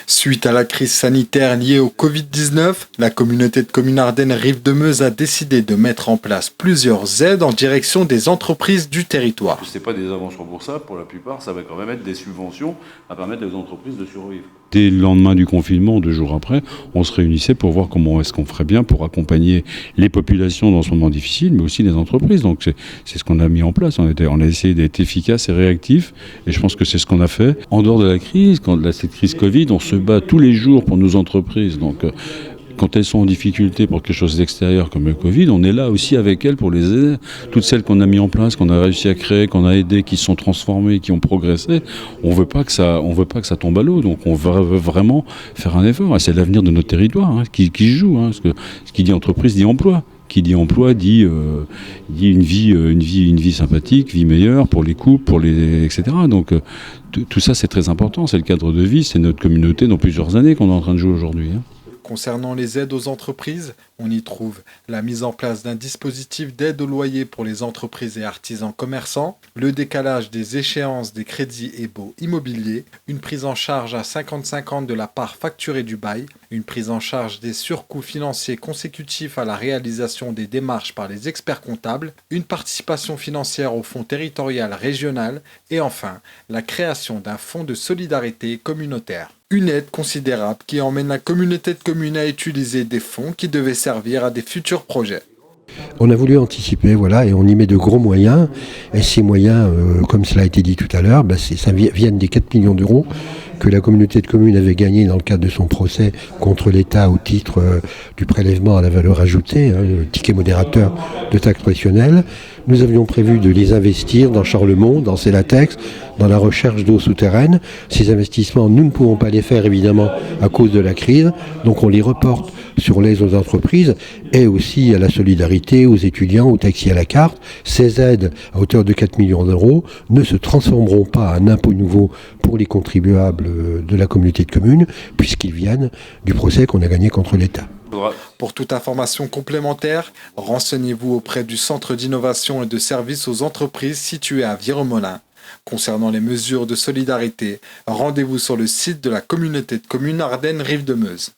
Suite à la crise sanitaire liée au Covid-19, la communauté de communes Ardennes Rive de Meuse a décidé de mettre en place plusieurs aides en direction des entreprises du territoire. Ce n'est pas des avances remboursables, pour la plupart, ça va quand même être des subventions à permettre aux entreprises de survivre. Dès le lendemain du confinement, 2 jours après, on se réunissait pour voir comment est-ce qu'on ferait bien pour accompagner les populations dans ce moment difficile, mais aussi les entreprises. Donc c'est ce qu'on a mis en place. On a essayé d'être efficace et réactif, et je pense que c'est ce qu'on a fait. En dehors de la crise, cette crise Covid, on se bat tous les jours pour nos entreprises. Donc quand elles sont en difficulté pour quelque chose d'extérieur comme le Covid, on est là aussi avec elles pour les aider. Toutes celles qu'on a mis en place, qu'on a réussi à créer, qu'on a aidées, qui se sont transformées, qui ont progressé, on veut pas que ça tombe à l'eau. Donc on veut vraiment faire un effort. Et c'est l'avenir de notre territoire qui joue. Parce que ce qui dit entreprise dit emploi. Qui dit emploi dit une vie sympathique, vie meilleure pour les couples, etc. Donc tout ça c'est très important. C'est le cadre de vie, c'est notre communauté dans plusieurs années qu'on est en train de jouer aujourd'hui. Concernant les aides aux entreprises, on y trouve la mise en place d'un dispositif d'aide au loyer pour les entreprises et artisans commerçants, le décalage des échéances des crédits et baux immobiliers, une prise en charge à 50-50 de la part facturée du bail, une prise en charge des surcoûts financiers consécutifs à la réalisation des démarches par les experts comptables, une participation financière au fonds territorial régional et enfin la création d'un fonds de solidarité communautaire. Une aide considérable qui emmène la communauté de communes à utiliser des fonds qui devaient servir à des futurs projets. On a voulu anticiper, et on y met de gros moyens. Et ces moyens, comme cela a été dit tout à l'heure, ça viennent des 4 millions d'euros que la communauté de communes avait gagné dans le cadre de son procès contre l'État au titre du prélèvement à la valeur ajoutée, le ticket modérateur de taxe professionnelle. Nous avions prévu de les investir dans Charlemont, dans Célatex, dans la recherche d'eau souterraine. Ces investissements, nous ne pouvons pas les faire évidemment à cause de la crise, donc on les reporte sur l'aide aux entreprises et aussi à la solidarité, aux étudiants, aux taxis à la carte. Ces aides à hauteur de 4 millions d'euros ne se transformeront pas en impôt nouveau pour les contribuables de la communauté de communes puisqu'ils viennent du procès qu'on a gagné contre l'État. Pour toute information complémentaire, renseignez-vous auprès du Centre d'innovation et de services aux entreprises situé à Viremolin. Concernant les mesures de solidarité, rendez-vous sur le site de la communauté de communes Ardennes Rive de Meuse.